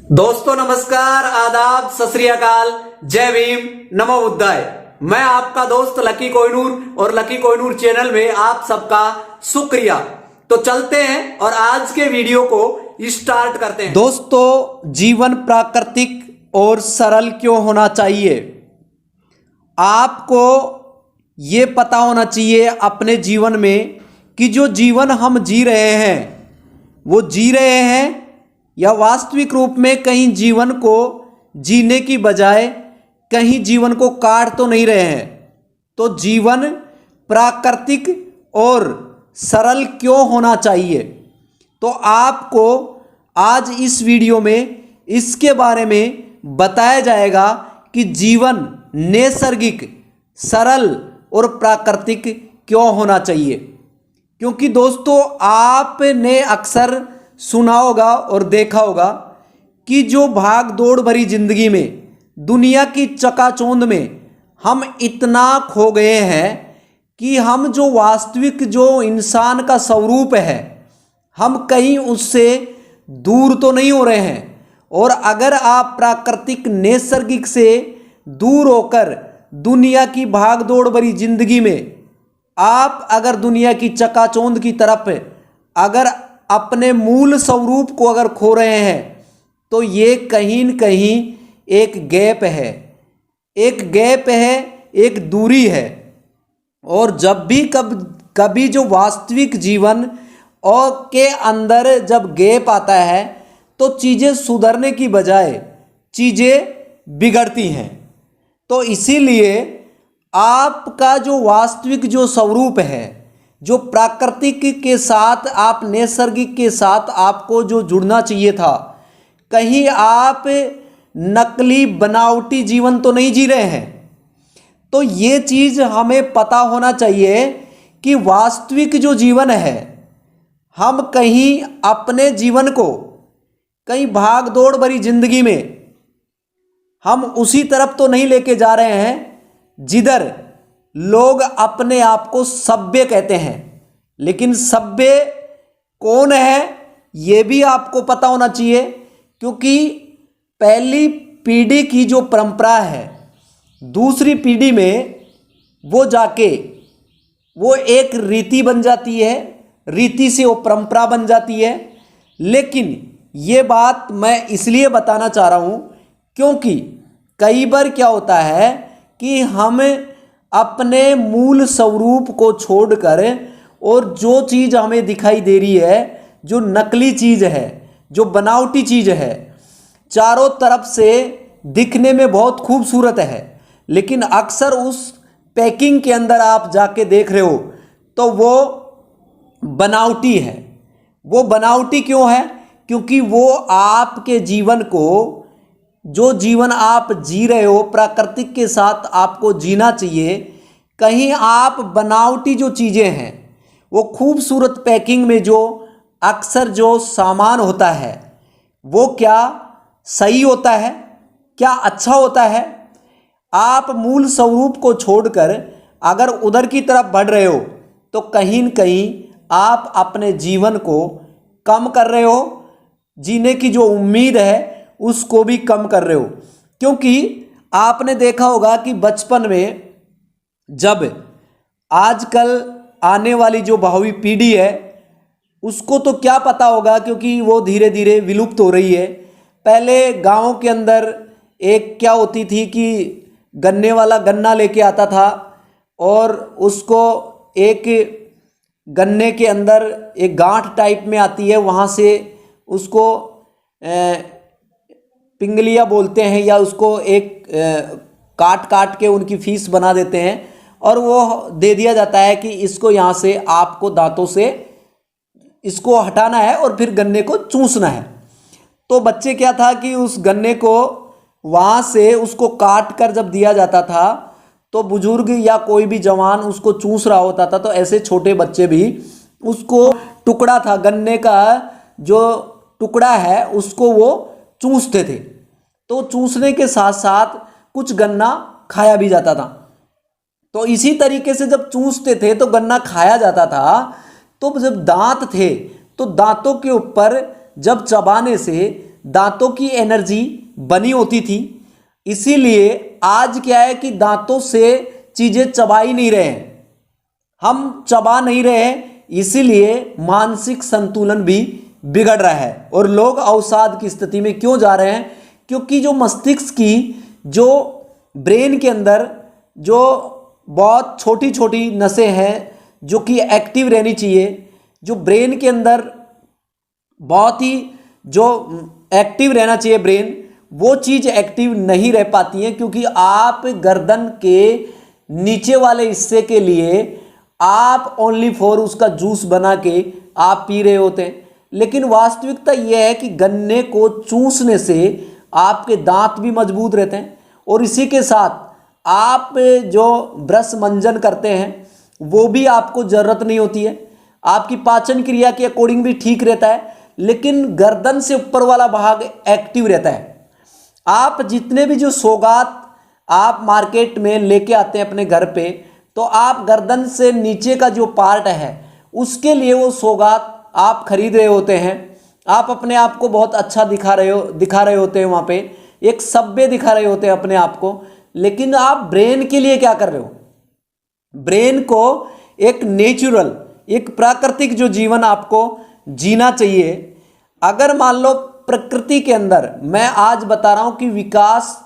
दोस्तों नमस्कार, आदाब, सत श्री अकाल, जय भीम, नमो बुद्धाय। मैं आपका दोस्त लकी कोहिनूर और लकी कोहिनूर चैनल में आप सबका शुक्रिया। तो चलते हैं और आज के वीडियो को स्टार्ट करते हैं। दोस्तों, जीवन प्राकृतिक और सरल क्यों होना चाहिए? आपको ये पता होना चाहिए अपने जीवन में कि जो जीवन हम जी रहे हैं वो जी रहे हैं या वास्तविक रूप में कहीं जीवन को जीने की बजाय कहीं जीवन को काट तो नहीं रहे हैं। तो जीवन प्राकृतिक और सरल क्यों होना चाहिए? तो आपको आज इस वीडियो में इसके बारे में बताया जाएगा कि जीवन नैसर्गिक, सरल और प्राकृतिक क्यों होना चाहिए। क्योंकि दोस्तों, आपने अक्सर सुना होगा और देखा होगा कि जो भाग दौड़ भरी जिंदगी में, दुनिया की चकाचौंध में हम इतना खो गए हैं कि हम जो वास्तविक जो इंसान का स्वरूप है, हम कहीं उससे दूर तो नहीं हो रहे हैं। और अगर आप प्राकृतिक नैसर्गिक से दूर होकर दुनिया की भाग दौड़ भरी जिंदगी में आप अगर दुनिया की चकाचौंध की तरफ अगर अपने मूल स्वरूप को अगर खो रहे हैं तो ये कहीं न कहीं एक गैप है, एक दूरी है। और जब भी कभी जो वास्तविक जीवन और के अंदर जब गैप आता है तो चीज़ें सुधरने की बजाय चीज़ें बिगड़ती हैं। तो इसीलिए आपका जो वास्तविक जो स्वरूप है, जो प्राकृतिक के साथ आप नैसर्गिक के साथ आपको जो जुड़ना चाहिए था, कहीं आप नकली बनावटी जीवन तो नहीं जी रहे हैं। तो ये चीज़ हमें पता होना चाहिए कि वास्तविक जो जीवन है, हम कहीं अपने जीवन को कहीं भाग दौड़ भरी जिंदगी में हम उसी तरफ तो नहीं लेके जा रहे हैं जिधर लोग अपने आप को सभ्य कहते हैं। लेकिन सभ्य कौन है ये भी आपको पता होना चाहिए, क्योंकि पहली पीढ़ी की जो परंपरा है दूसरी पीढ़ी में वो जाके वो एक रीति बन जाती है, रीति से वो परंपरा बन जाती है। लेकिन ये बात मैं इसलिए बताना चाह रहा हूँ क्योंकि कई बार क्या होता है कि हम अपने मूल स्वरूप को छोड़कर और जो चीज़ हमें दिखाई दे रही है, जो नकली चीज़ है, जो बनावटी चीज़ है, चारों तरफ से दिखने में बहुत खूबसूरत है, लेकिन अक्सर उस पैकिंग के अंदर आप जाके देख रहे हो तो वो बनावटी है। वो बनावटी क्यों है? क्योंकि वो आपके जीवन को, जो जीवन आप जी रहे हो प्राकृतिक के साथ आपको जीना चाहिए, कहीं आप बनावटी जो चीज़ें हैं, वो खूबसूरत पैकिंग में जो अक्सर जो सामान होता है वो क्या सही होता है, क्या अच्छा होता है? आप मूल स्वरूप को छोड़कर अगर उधर की तरफ बढ़ रहे हो तो कहीं न कहीं आप अपने जीवन को कम कर रहे हो, जीने की जो उम्मीद है उसको भी कम कर रहे हो। क्योंकि आपने देखा होगा कि बचपन में जब आजकल आने वाली जो भावी पीढ़ी है उसको तो क्या पता होगा, क्योंकि वो धीरे धीरे विलुप्त हो रही है। पहले गाँव के अंदर एक क्या होती थी कि गन्ने वाला गन्ना लेके आता था और उसको एक गन्ने के अंदर एक गांठ टाइप में आती है, वहाँ से उसको पिंगलिया बोलते हैं या उसको एक काट काट के उनकी फीस बना देते हैं और वो दे दिया जाता है कि इसको यहाँ से आपको दांतों से इसको हटाना है और फिर गन्ने को चूसना है। तो बच्चे क्या था कि उस गन्ने को वहाँ से उसको काट कर जब दिया जाता था तो बुजुर्ग या कोई भी जवान उसको चूस रहा होता था, तो ऐसे छोटे बच्चे भी उसको टुकड़ा था गन्ने का जो टुकड़ा है उसको वो चूसते थे। तो चूसने के साथ साथ कुछ गन्ना खाया भी जाता था। तो इसी तरीके से जब चूसते थे तो गन्ना खाया जाता था, तो जब दांत थे तो दांतों के ऊपर जब चबाने से दांतों की एनर्जी बनी होती थी। इसीलिए आज क्या है कि दांतों से चीज़ें चबा ही नहीं रहे हैं, हम चबा नहीं रहे हैं, इसीलिए मानसिक संतुलन भी बिगड़ रहा है और लोग अवसाद की स्थिति में क्यों जा रहे हैं? क्योंकि जो मस्तिष्क की, जो ब्रेन के अंदर जो बहुत छोटी छोटी नसें हैं जो कि एक्टिव रहनी चाहिए, जो ब्रेन के अंदर बहुत ही जो एक्टिव रहना चाहिए ब्रेन, वो चीज़ एक्टिव नहीं रह पाती है, क्योंकि आप गर्दन के नीचे वाले हिस्से के लिए आप ओनली फॉर उसका जूस बना के आप पी रहे होते हैं। लेकिन वास्तविकता यह है कि गन्ने को चूसने से आपके दांत भी मजबूत रहते हैं और इसी के साथ आप जो ब्रश मंजन करते हैं वो भी आपको ज़रूरत नहीं होती है, आपकी पाचन क्रिया के अकॉर्डिंग भी ठीक रहता है, लेकिन गर्दन से ऊपर वाला भाग एक्टिव रहता है। आप जितने भी जो सौगात आप मार्केट में लेके आते हैं अपने घर पे, तो आप गर्दन से नीचे का जो पार्ट है उसके लिए वो सौगात आप खरीद रहे होते हैं, आप अपने आप को बहुत अच्छा दिखा रहे होते हैं, वहाँ पे एक सभ्य दिखा रहे होते हैं अपने आप को। लेकिन आप ब्रेन के लिए क्या कर रहे हो? ब्रेन को एक नेचुरल, एक प्राकृतिक जो जीवन आपको जीना चाहिए। अगर मान लो प्रकृति के अंदर, मैं आज बता रहा हूँ कि विकास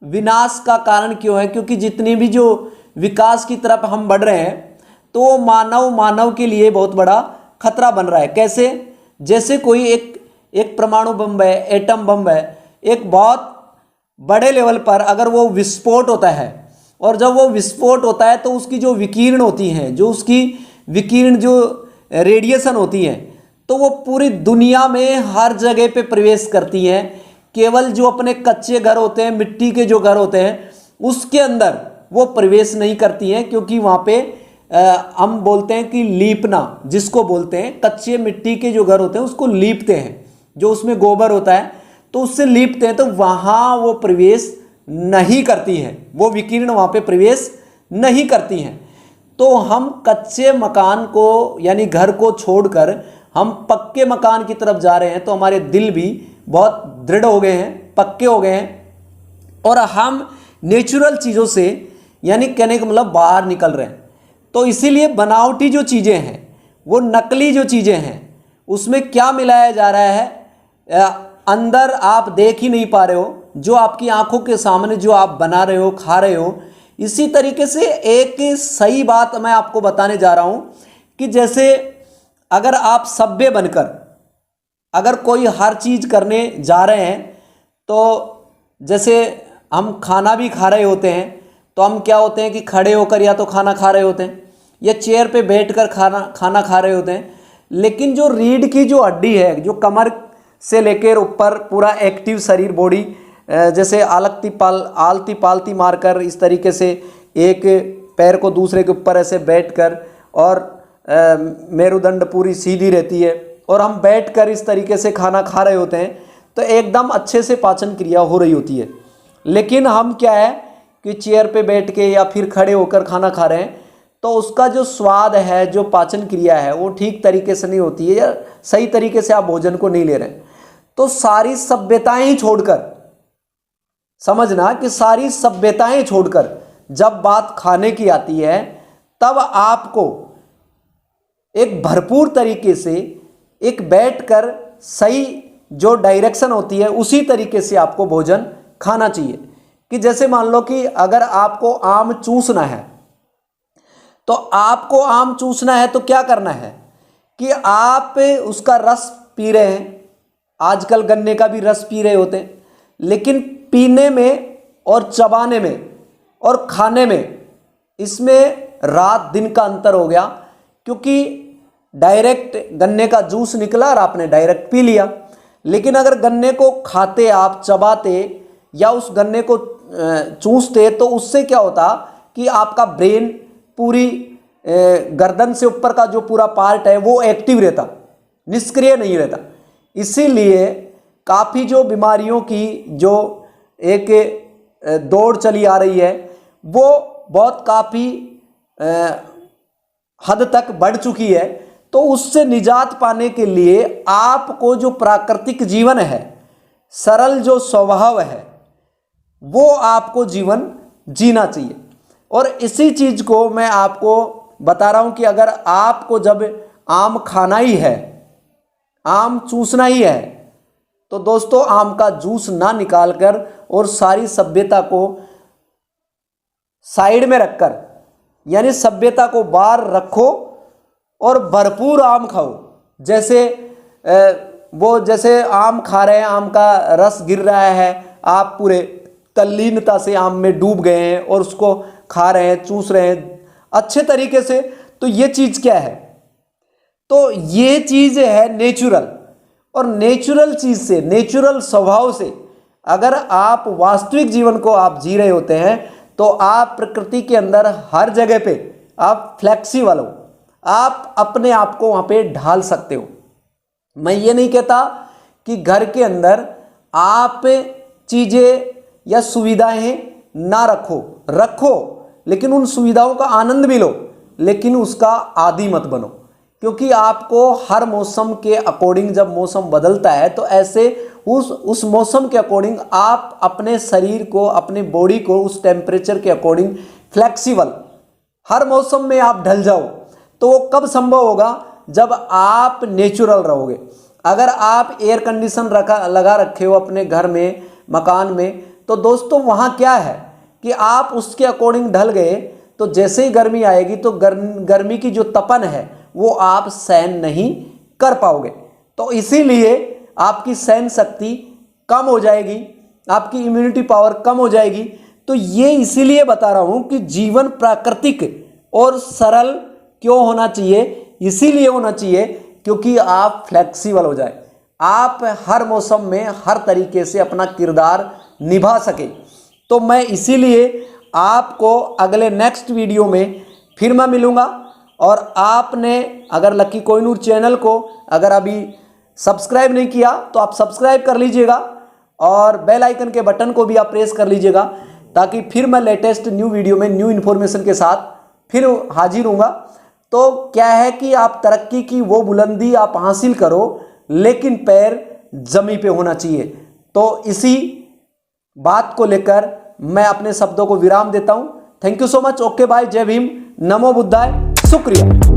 विनाश का कारण क्यों है, क्योंकि जितनी भी जो विकास की तरफ हम बढ़ रहे हैं तो मानव के लिए बहुत बड़ा खतरा बन रहा है। कैसे? जैसे कोई एक परमाणु बम है, एटम बम है, एक बहुत बड़े लेवल पर अगर वो विस्फोट होता है, और जब वो विस्फोट होता है तो उसकी जो विकिरण होती हैं, जो उसकी विकिरण जो रेडिएशन होती हैं, तो वो पूरी दुनिया में हर जगह पे प्रवेश करती हैं। केवल जो अपने कच्चे घर होते हैं, मिट्टी के जो घर होते हैं, उसके अंदर वो प्रवेश नहीं करती हैं, क्योंकि वहाँ पे हम बोलते हैं कि लीपना, जिसको बोलते हैं कच्चे मिट्टी के जो घर होते हैं उसको लीपते हैं, जो उसमें गोबर होता है तो उससे लीपते हैं, तो वहाँ वो प्रवेश नहीं करती हैं, वो विकिरण वहाँ पे प्रवेश नहीं करती हैं। तो हम कच्चे मकान को यानी घर को छोड़कर हम पक्के मकान की तरफ जा रहे हैं, तो हमारे दिल भी बहुत दृढ़ हो गए हैं, पक्के हो गए हैं, और हम नेचुरल चीज़ों से यानी कहने का मतलब बाहर निकल रहे हैं। तो इसीलिए बनावटी जो चीज़ें हैं, वो नकली जो चीज़ें हैं, उसमें क्या मिलाया जा रहा है अंदर आप देख ही नहीं पा रहे हो, जो आपकी आंखों के सामने जो आप बना रहे हो, खा रहे हो। इसी तरीके से एक सही बात मैं आपको बताने जा रहा हूँ कि जैसे अगर आप सभ्य बनकर अगर कोई हर चीज़ करने जा रहे हैं, तो जैसे हम खाना भी खा रहे होते हैं, तो हम क्या होते हैं कि खड़े होकर या तो खाना खा रहे होते हैं या चेयर पे बैठकर खाना खा रहे होते हैं। लेकिन जो रीढ़ की जो हड्डी है, जो कमर से लेकर ऊपर पूरा एक्टिव शरीर बॉडी, जैसे आलती पालती मारकर इस तरीके से एक पैर को दूसरे के ऊपर ऐसे बैठकर, और मेरुदंड पूरी सीधी रहती है, और हम बैठकर इस तरीके से खाना खा रहे होते हैं, तो एकदम अच्छे से पाचन क्रिया हो रही होती है। लेकिन हम क्या है कि चेयर पे बैठ के या फिर खड़े होकर खाना खा रहे हैं, तो उसका जो स्वाद है, जो पाचन क्रिया है, वो ठीक तरीके से नहीं होती है, या सही तरीके से आप भोजन को नहीं ले रहे हैं। तो सारी सभ्यताएं ही छोड़कर, समझना कि सारी सभ्यताएं छोड़कर जब बात खाने की आती है, तब आपको एक भरपूर तरीके से एक बैठकर सही जो डायरेक्शन होती है उसी तरीके से आपको भोजन खाना चाहिए। कि जैसे मान लो कि अगर आपको आम चूसना है, तो आपको आम चूसना है तो क्या करना है कि आप उसका रस पी रहे हैं, आजकल गन्ने का भी रस पी रहे होते हैं, लेकिन पीने में और चबाने में और खाने में इसमें रात दिन का अंतर हो गया, क्योंकि डायरेक्ट गन्ने का जूस निकला और आपने डायरेक्ट पी लिया। लेकिन अगर गन्ने को खाते, आप चबाते या उस गन्ने को चूसते, तो उससे क्या होता कि आपका ब्रेन पूरी गर्दन से ऊपर का जो पूरा पार्ट है वो एक्टिव रहता, निष्क्रिय नहीं रहता। इसीलिए काफ़ी जो बीमारियों की जो एक दौड़ चली आ रही है, वो बहुत काफ़ी हद तक बढ़ चुकी है। तो उससे निजात पाने के लिए आपको जो प्राकृतिक जीवन है, सरल जो स्वभाव है वो आपको जीवन जीना चाहिए। और इसी चीज को मैं आपको बता रहा हूं कि अगर आपको जब आम खाना ही है, आम चूसना ही है, तो दोस्तों आम का जूस ना निकालकर और सारी सभ्यता को साइड में रखकर, यानी सभ्यता को बाहर रखो और भरपूर आम खाओ। जैसे आम खा रहे हैं, आम का रस गिर रहा है, आप पूरे तल्लीनता से आम में डूब गए हैं और उसको खा रहे हैं, चूस रहे हैं अच्छे तरीके से। तो ये चीज क्या है? तो ये चीज है नेचुरल। और नेचुरल चीज से, नेचुरल स्वभाव से अगर आप वास्तविक जीवन को आप जी रहे होते हैं तो आप प्रकृति के अंदर हर जगह पे आप फ्लेक्सिबल हो, आप अपने आप को वहां पे ढाल सकते हो। मैं ये नहीं कहता कि घर के अंदर आप चीजें या सुविधाएं ना रखो, लेकिन उन सुविधाओं का आनंद भी लो, लेकिन उसका आदी मत बनो। क्योंकि आपको हर मौसम के अकॉर्डिंग, जब मौसम बदलता है तो ऐसे उस मौसम के अकॉर्डिंग आप अपने शरीर को, अपने बॉडी को उस टेम्परेचर के अकॉर्डिंग फ्लेक्सिबल, हर मौसम में आप ढल जाओ। तो वो कब संभव होगा? जब आप नेचुरल रहोगे। अगर आप एयर कंडीशन लगा रखे हो अपने घर में, मकान में, तो दोस्तों वहां क्या है कि आप उसके अकॉर्डिंग ढल गए तो जैसे ही गर्मी आएगी तो गर्मी की जो तपन है वो आप सहन नहीं कर पाओगे। तो इसीलिए आपकी सहन शक्ति कम हो जाएगी, आपकी इम्यूनिटी पावर कम हो जाएगी। तो ये इसीलिए बता रहा हूं कि जीवन प्राकृतिक और सरल क्यों होना चाहिए? इसीलिए होना चाहिए क्योंकि आप फ्लेक्सिबल हो जाए, आप हर मौसम में हर तरीके से अपना किरदार निभा सके। तो मैं इसीलिए आपको अगले नेक्स्ट वीडियो में फिर मैं मिलूंगा। और आपने अगर लकी कोहिनूर चैनल को अगर अभी सब्सक्राइब नहीं किया तो आप सब्सक्राइब कर लीजिएगा और बेल आइकन के बटन को भी आप प्रेस कर लीजिएगा, ताकि फिर मैं लेटेस्ट न्यू वीडियो में न्यू इन्फॉर्मेशन के साथ फिर हाजिर हूँगा। तो क्या है कि आप तरक्की की वो बुलंदी आप हासिल करो, लेकिन पैर जमीन पे होना चाहिए। तो इसी बात को लेकर मैं अपने शब्दों को विराम देता हूं। Thank you so much. Okay bye, जय भीम, नमो बुद्धाय, शुक्रिया।